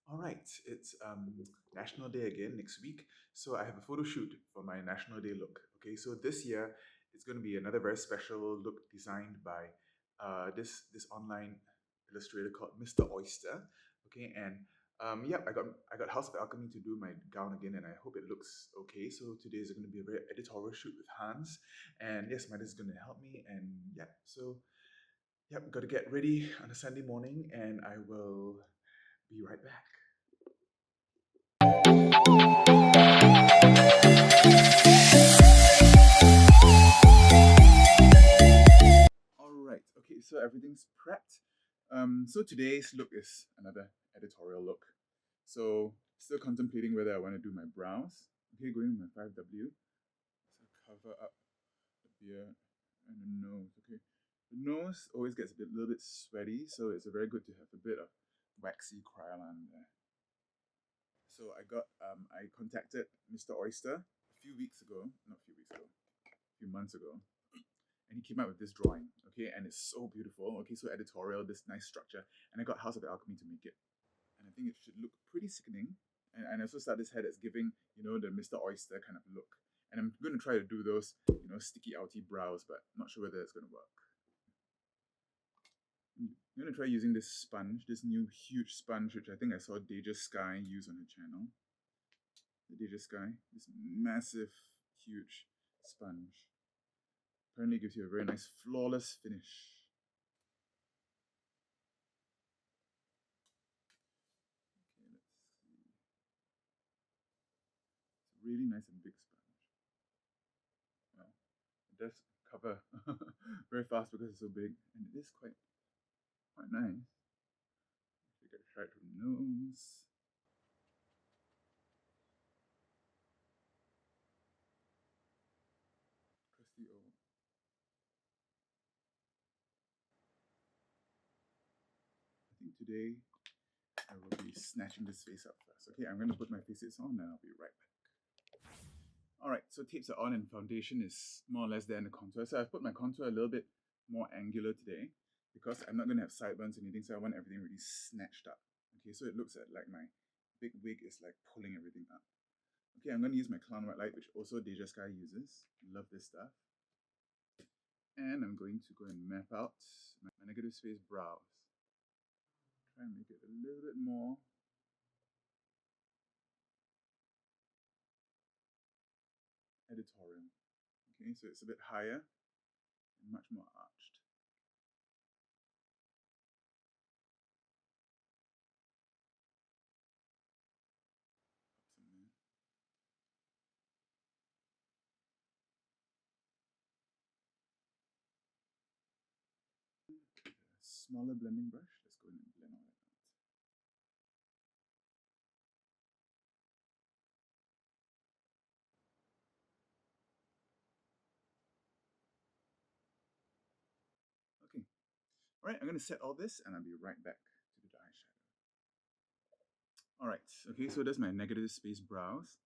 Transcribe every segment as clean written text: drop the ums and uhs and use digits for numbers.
All right, it's National Day again next week, so I have a photo shoot for my National Day look. Okay, so this year it's going to be another very special look designed by this online illustrator called Mr. Oyster. Okay, and yeah, I got House of Alchemy to do my gown again, and I hope it looks okay. So today is going to be a very editorial shoot with Hans, and yes, Midas is going to help me, and yeah, so yep, got to get ready on a Sunday morning, and I will be right back. All right. Okay. So everything's prepped. So today's look is another editorial look. So still contemplating whether I want to do my brows. Okay, going with my 5W. So cover up the beard and the nose. Okay. The nose always gets a little bit sweaty, so it's very good to have a bit of waxy crayon there. So I contacted Mr. Oyster a few weeks ago, not a few weeks ago, a few months ago, and he came out with this drawing, okay, and it's so beautiful, okay, so editorial, this nice structure, and I got House of Alchemy to make it, and I think it should look pretty sickening, and I also start this head as giving, the Mr. Oyster kind of look, and I'm going to try to do those, sticky outy brows, but not sure whether it's going to work. I'm going to try using this sponge, this new huge sponge, which I think I saw Deja Sky use on her channel. The Deja Sky, this massive, huge sponge. Apparently gives you a very nice, flawless finish. Okay, let's see. It's a really nice and big sponge. Well, it does cover very fast because it's so big, and it is quite nice. You get right from the nose. Crusty old. I think today I will be snatching this face up first. Okay, I'm going to put my faces on, and I'll be right back. Alright, so tapes are on and foundation is more or less there in the contour. So I've put my contour a little bit more angular today because I'm not going to have sideburns or anything, so I want everything really snatched up. Okay, so it looks like my big wig is like pulling everything up. Okay, I'm going to use my clown white light, which also Deja Sky uses. Love this stuff. And I'm going to go and map out my negative space brows. Try and make it a little bit more editorial. Okay, so it's a bit higher and much more arched. Up some there. Smaller blending brush. Let's go in and blend all that out. Okay. All right, I'm going to set all this and I'll be right back to do the eyeshadow. All right, okay, so that's my negative space brows.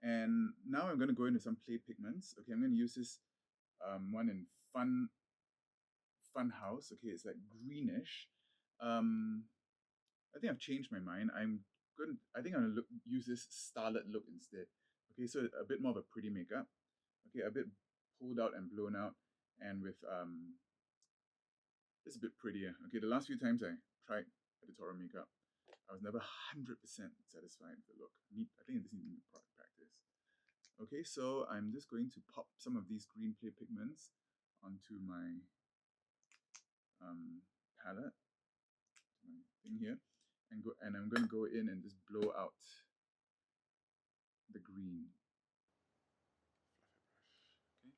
And now I'm going to go into some play pigments. Okay, I'm going to use this one in Fun House. Okay, it's like greenish. Um, I think I've changed my mind. I think I'm going to use this starlet look instead. Okay, so a bit more of a pretty makeup. Okay, a bit pulled out and blown out, and with it's a bit prettier. Okay, the last few times I tried editorial makeup, I was never 100% satisfied with the look. I think I just need more practice. Okay, so I'm just going to pop some of these green play pigments onto my palette, my thing here, and I'm going to go in and just blow out the green. Okay,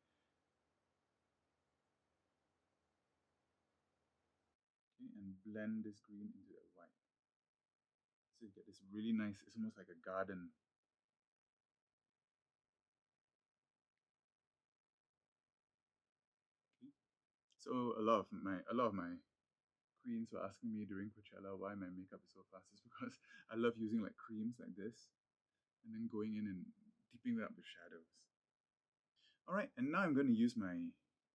okay, and blend this green into the white. So you get this really nice. It's almost like a garden. Okay. So a lot of my queens were asking me during Coachella why my makeup is so fast. It's because I love using like creams like this and then going in and deepening it up with shadows. All right, and now I'm going to use my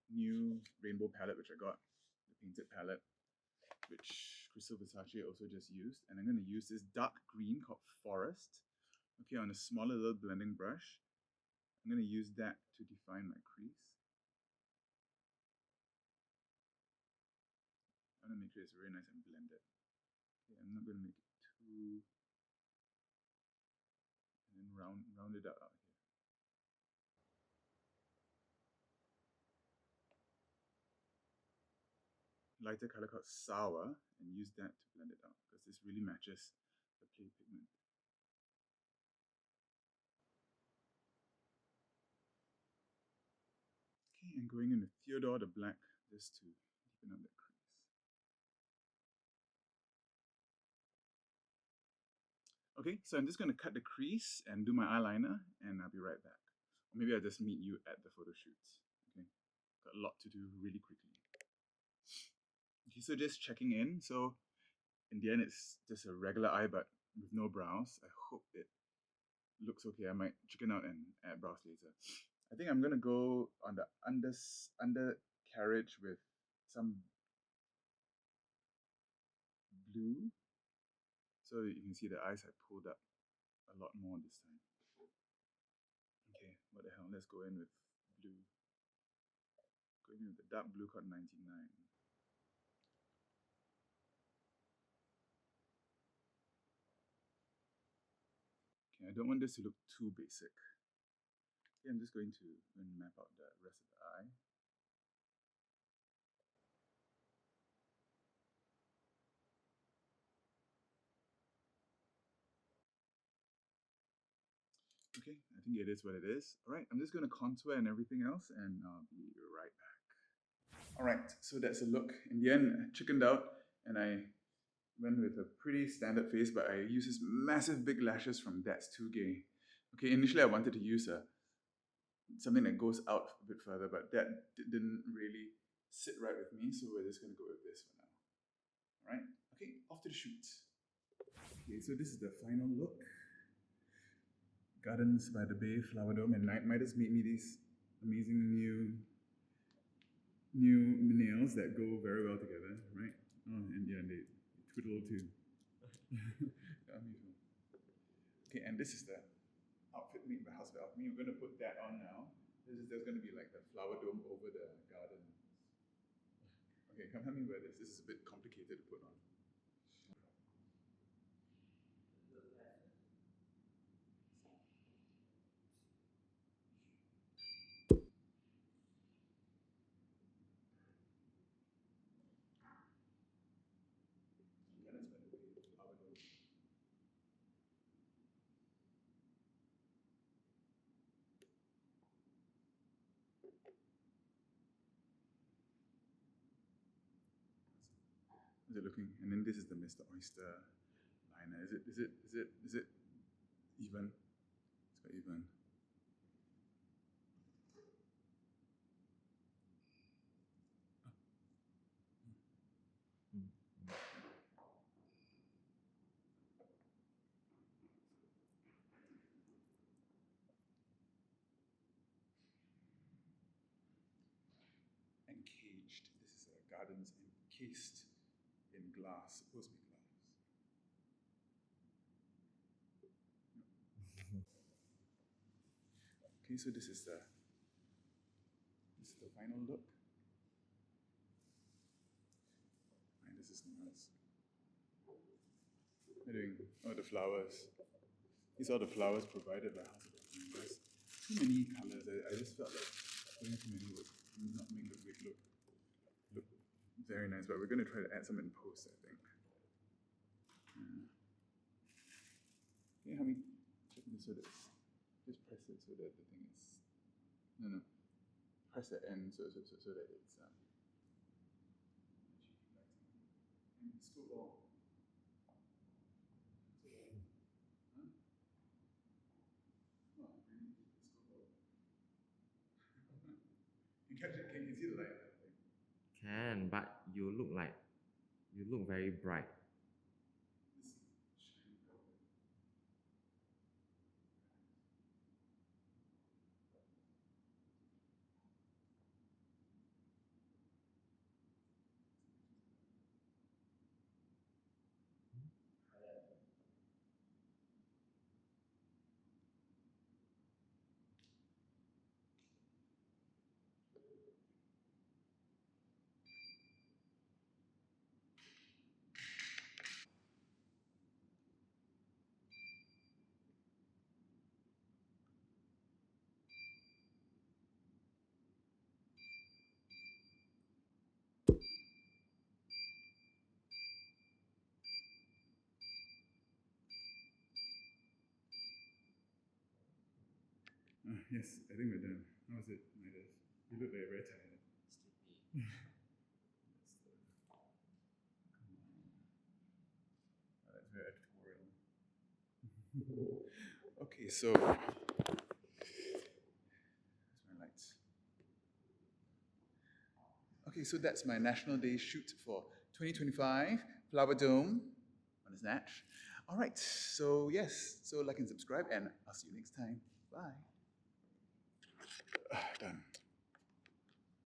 new rainbow palette, which I got, the painted palette, which Crystal Versace I also just used. And I'm going to use this dark green called Forest. Okay, on a smaller little blending brush. I'm going to use that to define my crease. I want to make sure it's very nice and blended. Okay, I'm not going to make it too... And then round it out here. Lighter color called Sour and use that to blend it out because this really matches the play pigment. Okay, and going in with Theodore the Black just to deepen up the crease. Okay, so I'm just going to cut the crease and do my eyeliner and I'll be right back. Or maybe I'll just meet you at the photo shoots. Okay, got a lot to do really quickly. Okay, so just checking in. So in the end, it's just a regular eye, but with no brows. I hope it looks okay. I might chicken out and add brows later. I think I'm gonna go on the undercarriage with some blue, so you can see the eyes I pulled up a lot more this time. Okay, what the hell? Let's go in with blue. Going in with the dark blue called 99. Okay, I don't want this to look too basic. Okay, I'm just going to map out the rest of the eye. Okay, I think it is what it is. All right, I'm just going to contour and everything else, and I'll be right back. All right, so that's a look. In the end, I chickened out, and I went with a pretty standard face, but I used this massive big lashes from That's Too Gay. Okay, initially I wanted to use something that goes out a bit further, but that didn't really sit right with me, so we're just going to go with this for now. All right, okay, off to the shoot. Okay, so this is the final look. Gardens by the Bay, Flower Dome, and Midas made me these amazing new nails that go very well together, right? Oh, and yeah, they twiddle too. Okay, and this is the outfit made by House of Alchemy. We're going to put that on now. There's going to be like the flower dome over the garden. Okay, come help me wear this. This is a bit complicated to put on. Is it looking? And then this is the Mr. Oyster liner. Is it even? It's got even. Encaged. This is gardens encased in glass. Supposed to be glass. Okay, so this is the final look. And this is nice. What are you doing? Oh, the flowers. These are the flowers provided by House of Alchemy. There's too many colors. I just felt like putting too many would not make the wig look very nice. But we're going to try to add some in post, I think. Can you help me check this so that just press it so that the thing is no. Press the end so that it's and scoop all. Can you see the light? Can, but you look very bright. Yes, I think we're done. How was it, Midas? You look like very tired. Sleepy. That's very editorial. Okay, so where's my lights? Okay, so that's my National Day shoot for 2025, Flower Dome on the Snatch. All right, so yes, so like and subscribe, and I'll see you next time. Bye.